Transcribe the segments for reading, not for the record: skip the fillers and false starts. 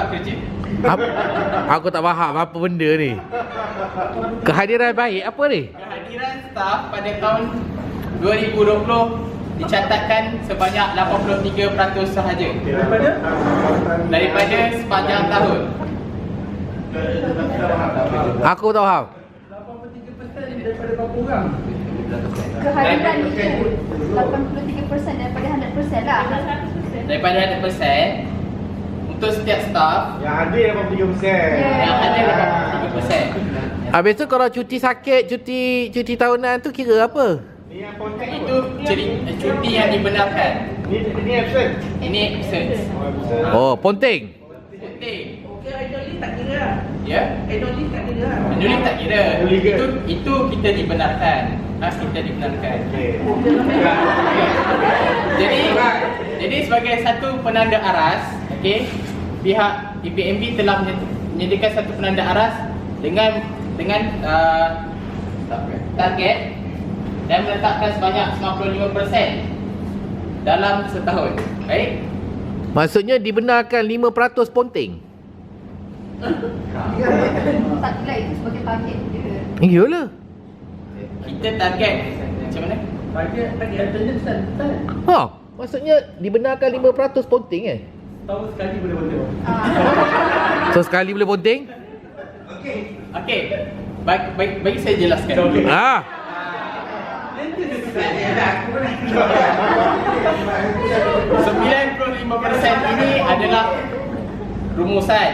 kerja. Aku tak faham apa benda ni. Kehadiran baik apa ni? Kehadiran staf pada tahun 2020 dicatatkan sebanyak 83% sahaja daripada sepanjang tahun. Aku tak faham. 83% daripada berapa orang? Kehadiran itu 83% daripada 100% lah. Daripada 100% untuk setiap staf Yang ada 83%. yang ada 83%. Habis tu kalau cuti sakit, cuti tahunan tu kira apa? Ni yang kontak Itu cuti yang dibenarkan. Ni absent. Ini absence. Oh, ponting. Penting. Okey, annual leave tak kira lah. Ya. Annual leave tak kira lah. Annual leave tak kira. Legal. Itu kita dibenarkan. Kita dibenarkan. Jadi sebagai satu penanda aras, okey, pihak EPMB telah menyediakan satu penanda aras dengan target dan meletakkan sebanyak 95% dalam setahun. Baik? Maksudnya dibenarkan 5% ponting. Tak kira itu sebagai target dia. Iyalah. Kita target macam mana? Target attendance kan? Ha, maksudnya dibenarkan 5% ponting Tahun sekali boleh betul. So sekali boleh ponting? Okey. Bagi saya jelaskan dulu. Ah. 95% ini adalah rumusan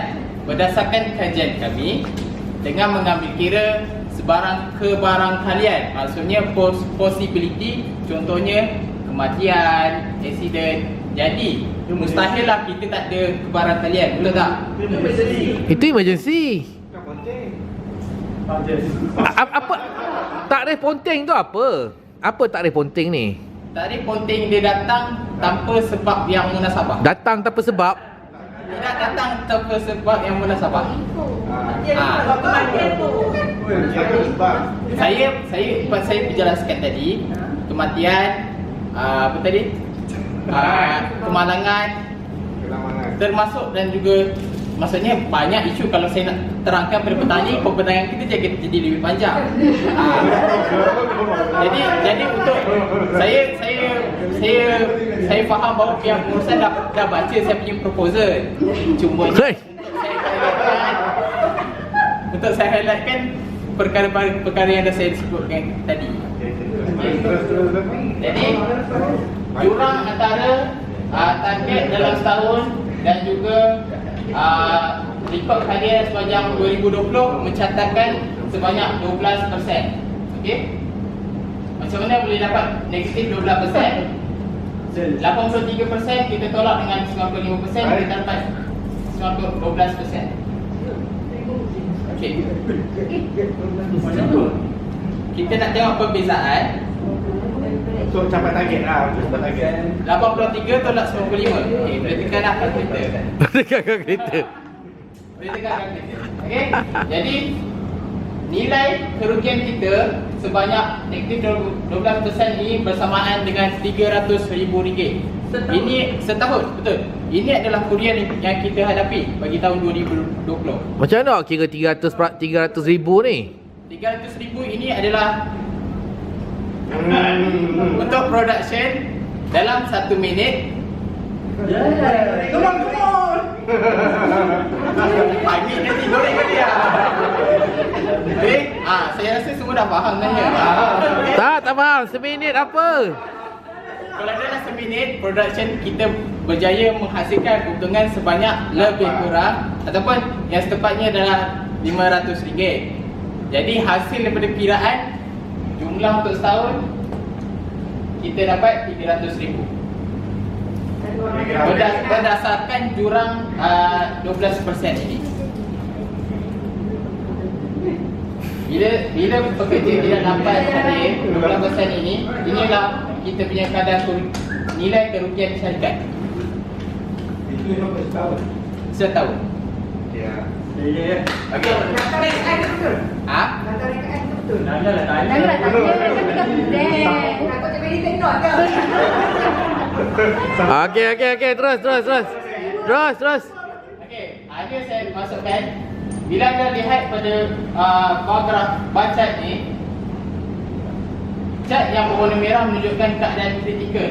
berdasarkan kajian kami dengan mengambil kira sebarang kebarangkalian. Maksudnya possibility, contohnya kematian, accident. Jadi mustahillah kita tak ada kebarangkalian, betul tak? Itu emergency. Bukan kontak. Apa takrif ponting tu apa? Apa takrif ponting ni? Tarikh ponting dia datang tanpa sebab yang munasabah. Datang tanpa sebab. Tidak datang tanpa sebab yang munasabah. Saya berjelaskan tadi kematian, apa tadi? Kemalangan termasuk, dan juga maksudnya banyak isu. Kalau saya nak terangkan pada perbincangan kita jadi lebih panjang. Jadi untuk saya faham bahawa pihak pengurusan dah baca saya punya proposal. Cuma Hey. untuk saya highlightkan perkara yang dah saya sebutkan tadi. Jadi jurang antara target dalam setahun dan juga rekod kehadiran sepanjang 2020 mencatatkan sebanyak 12%. Okey? Macam mana boleh dapat negatif 12%? 83% kita tolak dengan 95%, kita dapat 12%. Okey. Kita nak tengok perbezaan. Untuk capai target lah. Untuk capai target. 83 tolak 95. Okey, boleh tekanlah kalkulator. Dekatkan kereta. Boleh tekan kalkulator. Okey? Jadi nilai kerugian kita sebanyak negatif 12% ini bersamaan dengan RM300,000. Ini setahun, betul. Ini adalah kerugian yang kita hadapi bagi tahun 2020. Macam mana nak kira 300,000 ni? 300,000 ini adalah untuk production dalam 1 minit. Come on! Pagi nanti goreng ke dia? Okay? Saya rasa semua dah faham sebenarnya. Okay? Tak faham. Seminit apa? Kalau dalam seminit, production kita berjaya menghasilkan keuntungan sebanyak lebih kurang, ataupun yang setepatnya adalah RM500. Jadi hasil daripada kiraan jumlah untuk setahun kita dapat RM300,000 berdasarkan jurang 12% ini. Bila pekerja tidak dapat hadir 12% ini, inilah kita punya kadar nilai kerugian syarikat setahun. Ya. Okey. Data rekaan tu betul? Data rekaan tu betul? Janganlah tanya, kan kita present. Aku tak boleh tengok ke? Okey. Terus. Okey. ada saya masukkan. Bila anda lihat pada paragraf baca ni, cat yang berwarna merah menunjukkan keadaan kritikal.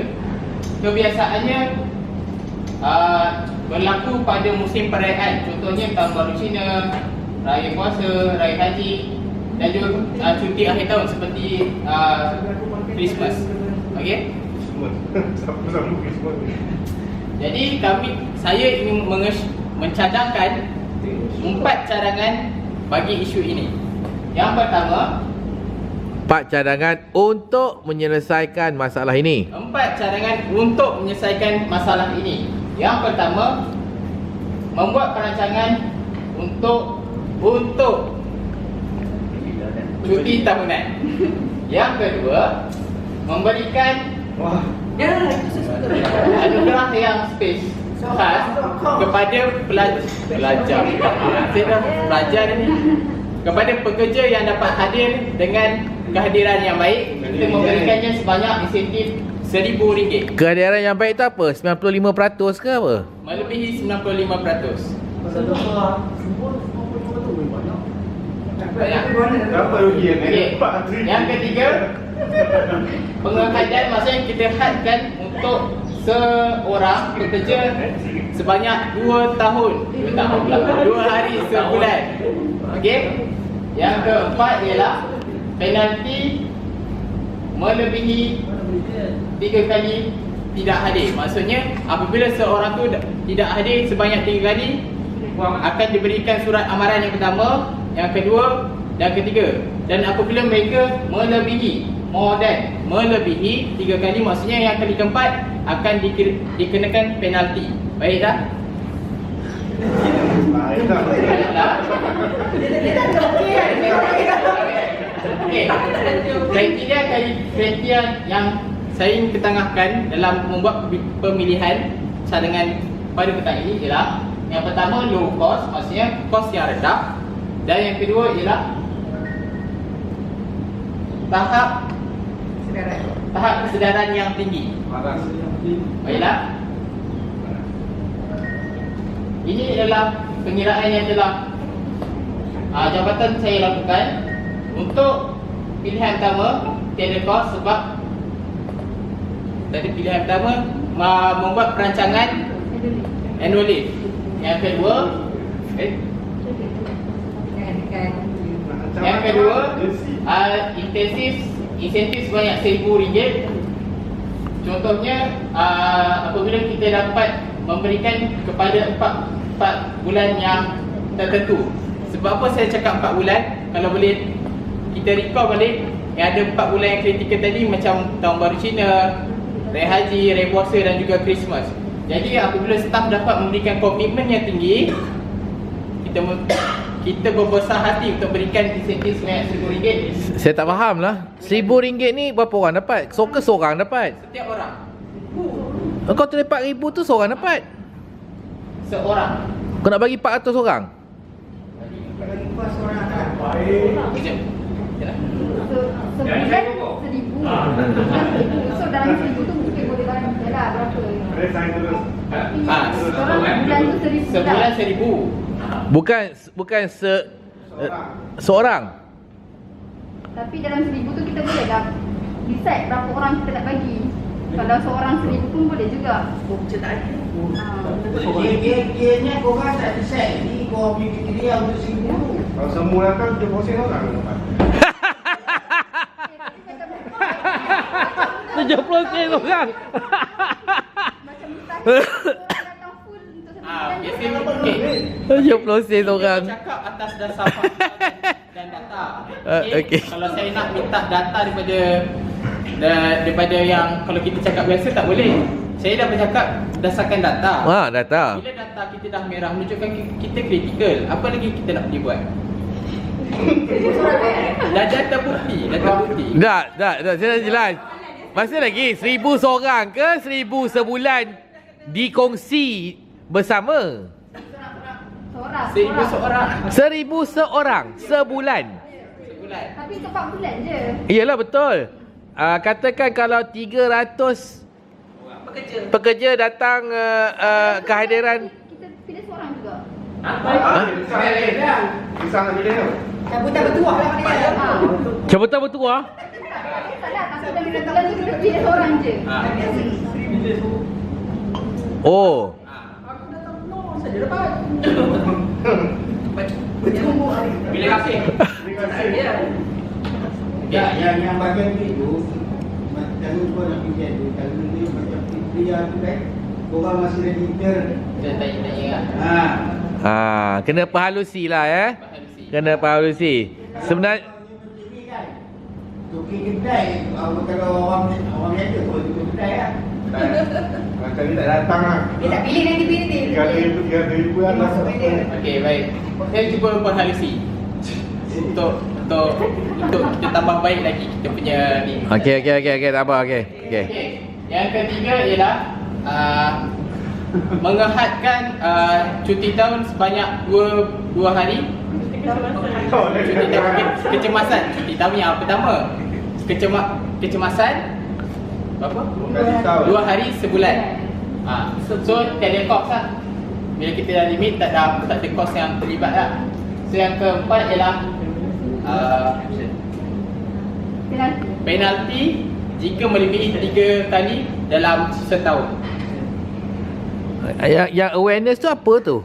Kebiasaannya berlaku pada musim perayaan. Contohnya tahun baru Cina, raya puasa, raya haji dan juga cuti akhir tahun seperti Christmas. Okey. Sama-sama Christmas. Jadi saya ingin mencadangkan 4 cadangan bagi isu ini. Yang pertama, 4 cadangan untuk menyelesaikan masalah ini. 4 cadangan untuk menyelesaikan masalah ini. Yang pertama, membuat perancangan untuk cuti tahunan. Yang kedua, memberikan Wah. anugerah yang khas kepada pelajar. Saya dah pelajar ni. Kepada pekerja yang dapat hadir dengan kehadiran yang baik, kita memberikannya sebanyak insentif RM1,000. Kehadiran yang baik tu apa? 95% ke apa? Melebihi 95%. Pasal dapat semua 95% tu banyak. Banyak. Berapa rugi yang Okey. Empat trilion. Yang ketiga, penghadiran maksudnya kita hadkan untuk seorang pekerja sebanyak 2 tahun. 2 hari sebulan. Okey. Yang keempat ialah penalti melebihi 3 kali tidak hadir. Maksudnya apabila seorang tu tidak hadir sebanyak 3 kali, akan diberikan surat amaran yang pertama, yang kedua dan ketiga. Dan apabila mereka melebihi melebihi 3 kali, maksudnya yang kali keempat akan dikenakan penalti. Baik tak? Baiklah. Okey. Kriteria yang saya ingin ketengahkan dalam membuat pemilihan cadangan pada petang ini ialah yang pertama low cost, maksudnya kos yang rendah, dan yang kedua ialah tahap kesedaran yang tinggi. Baiklah. Ini adalah pengiraan yang telah jabatan saya lakukan. Untuk pilihan pertama tiada kos sebab tadi pilihan pertama membuat perancangan annual leave. Yang kedua insentif sebanyak RM1,000. Contohnya apabila kita dapat memberikan kepada 4 bulan yang tertentu. Sebab apa saya cakap 4 bulan? Kalau boleh kita recall balik, yang ada 4 bulan yang kritikal tadi macam tahun baru Cina, raya haji, raya puasa dan juga Christmas. Jadi apabila staf dapat memberikan komitmen yang tinggi, kita berbesar hati untuk berikan insentif sebanyak RM1,000. Saya tak faham lah. RM1,000 ni berapa orang dapat? Seorang dapat? Setiap orang. Kau tu RM4,000 tu seorang dapat? Seorang. Kau nak bagi 400 orang? Kejap. Yalah. Sebulan RM1,000. So dalam RM1,000 tu mungkin boleh banyak lah berapa. Seorang bulan tu RM1,000 Sebulan RM1,000. Bukan seorang. Tapi dalam RM1,000 tu kita boleh dah decide berapa orang kita nak bagi. Kalau seorang RM1,000 pun boleh juga. Kira-kiranya korang tak decide ni, korang punya kriteria untuk RM1,000. Kalau semua datang 70% orang dapat. 70% orang. Macam mustahil orang datang full untuk Biasanya okey. 70% orang. Kita cakap atas dasar fakta dan data. Okey. Kalau saya nak minta data daripada yang kalau kita cakap biasa tak boleh. Saya dah bercakap berdasarkan data. Data. Bila data kita dah merah menunjukkan kita kritikal, apa lagi kita nak pergi buat? Dah data bukti. Tak, saya dah jelas. Masih lagi 1,000 seorang ke 1,000 sebulan dikongsi bersama? Seorang. 1,000 seorang 1,000 seorang sebulan. sebulan. Tapi untuk 4 bulan je. Iyalah betul. Katakan kalau 300 pekerja datang kehadiran. Kita pilih seorang juga. Pisang lagi dia tu. Cabutan bertuah lah dia. Cabutan bertuah. Salah, takut dah minat tolong tu lebih dia seorang je. Oh. Saja dapat. Bila kasih. Yang bagian itu macam lupa nak pergi tu. Kalau dia macam dia tu kan, orang masih lagi ter. Kita tanya-tanya lah. Kena perhalusi lah Kena perhalusi. Sebenarnya Tuki kedai, kalau orang biasa tu tuki kedai lah. Macam ni tak datang lah. Dia tak pilih nanti pilih. 3,000 lah. Okey, baik. Saya cuba perhalusi untuk kita tambah baik lagi kita punya ni. Okey, tak apa, okey. Okey. Yang ketiga ialah mengehadkan cuti tahun sebanyak 2 hari. Cuti tahun kecemasan. Cuti tahun yang pertama. Kecemasan berapa? 2 hari sebulan. So tiada kos lah. Bila kita dah limit tak ada kos yang terlibat lah. So yang keempat ialah penalti jika melebihi 3 kali dalam setahun. Yang awareness tu apa tu?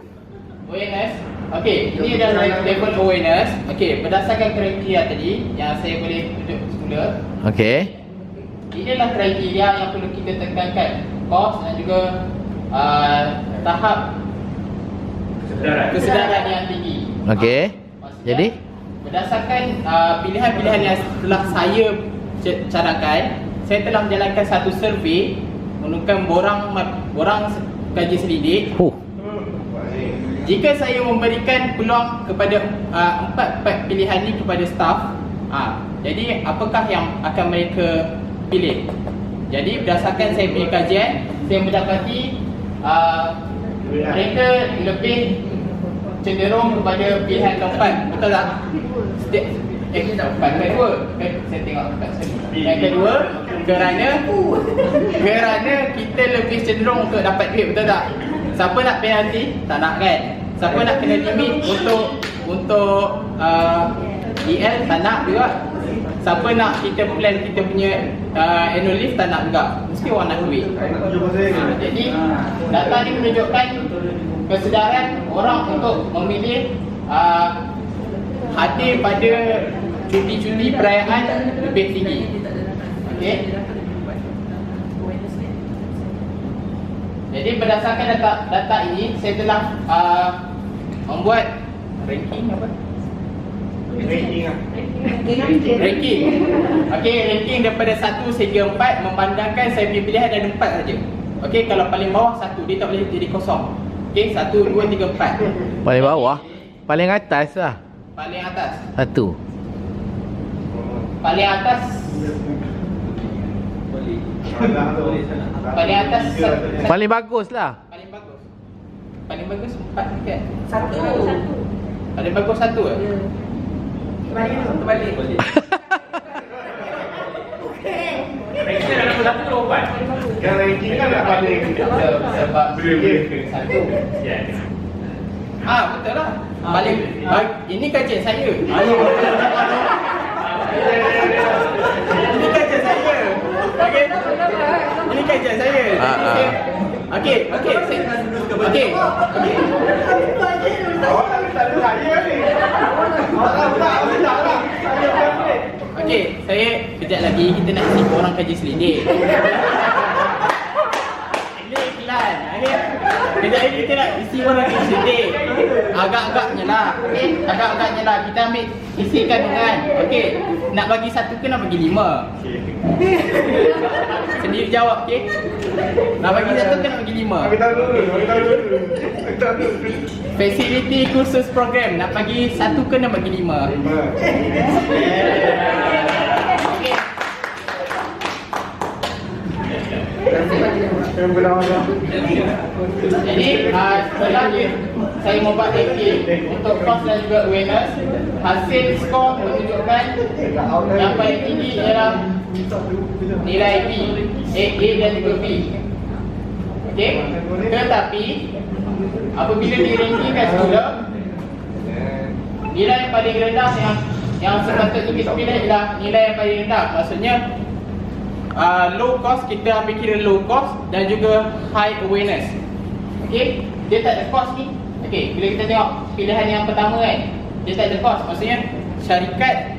Awareness. Okey, ini adalah level awareness. Okey, berdasarkan kriteria tadi yang saya boleh tunjuk semula. Okey. Inilah kriteria yang perlu kita tekankan. Kos dan juga tahap kesedaran yang tinggi. Okey. Maksudnya, Jadi berdasarkan pilihan-pilihan yang telah saya cadangkan, saya telah menjalankan satu survey menggunakan borang kaji selidik. Jika saya memberikan peluang kepada empat pilihan ni kepada staff, jadi apakah yang akan mereka pilih? Jadi berdasarkan saya punya kajian, saya mendapati mereka lebih cenderung kepada pilihan keempat. Betul tak? Kedua, saya tengok kat sini. Yang kedua, kerana kita lebih cenderung untuk dapat duit, betul tak? Siapa nak penalti? Tak nak kan? Siapa nak kena limit untuk EL? Tak nak juga. Siapa nak kita plan kita punya annual leave? Tak nak juga. Mesti orang nak duit. Jadi data ni menunjukkan kesedaran orang untuk memilih hadir pada cuti-cuti perayaan lebih tinggi. Okey. Jadi berdasarkan data ini, saya telah membuat ranking apa? Ranking. Okey, ranking daripada 1 sehingga 4 memandangkan saya punya pilihan ada 4 saja. Okey, kalau paling bawah 1 dia tak boleh jadi kosong. Okey, 1 2 3 4. paling bawah, paling atas lah. Paling atas. 1. Paling atas. Paling atas. Paling bagus lah. Paling bagus. Paling bagus 4 kan? 1. Paling bagus 1 ke? Terbalik. Ranking dalam satu lompat. Yang ranking kan tak paling. Sebab satu. Betul lah. Paling ini kajian saya. Ini kajian saya. Okey. Ini kajian saya. Okey. Okey, saya kejap lagi kita nak isi orang kaji selidik. Ini iklan. Kejap lagi kita nak isi orang kaji selidik. Agak-agaknya lah. Okey, agak-agaknya lah kita ambil isi kandungan. Okey, nak bagi 1 ke nak bagi 5? Sendiri jawab, okey? Nak bagi 1 ke nak bagi 5? Bagi tahu dulu. Facility kursus program nak bagi 1 ke nak bagi 5? Jadi selanjutnya saya membuat ranking untuk kos dan juga awareness. Hasil skor menunjukkan yang paling tinggi ialah nilai B, A dan juga B. Okey, tetapi apabila dirankingkan semula, nilai yang paling rendah yang sepatutnya kita pilih ialah nilai yang paling rendah. Maksudnya low cost, kita ambil kira low cost dan juga high awareness. Okey, dia tak ada cost ni. Okey, bila kita tengok pilihan yang pertama kan, dia tak ada cost. Maksudnya syarikat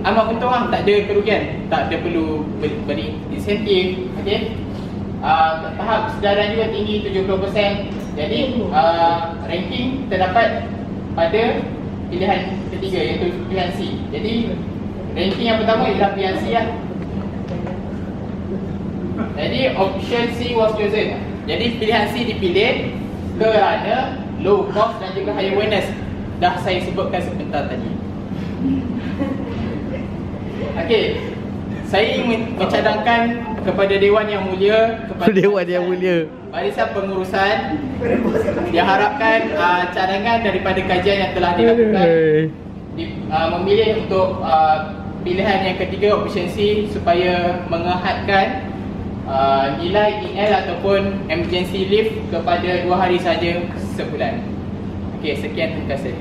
amat untung lah, tak ada kerugian, tak ada perlu beri insentif. Okey, tahap kesedaran juga tinggi 70%. Jadi ranking terdapat pada pilihan ketiga iaitu pilihan C. Jadi ranking yang pertama ialah pilihan C lah. Jadi option C was chosen. Jadi pilihan C dipilih kerana low cost dan juga high awareness. Dah saya sebutkan sebentar tadi. Okey, saya ingin mencadangkan kepada Dewan Yang Mulia, kepada Dewan Yang Mulia, Barisan Pengurusan, diharapkan cadangan daripada kajian yang telah dilakukan memilih untuk pilihan yang ketiga option C supaya mengehadkan nilai EL ataupun emergency leave kepada 2 hari saja sebulan. Okey, sekian, terima kasih.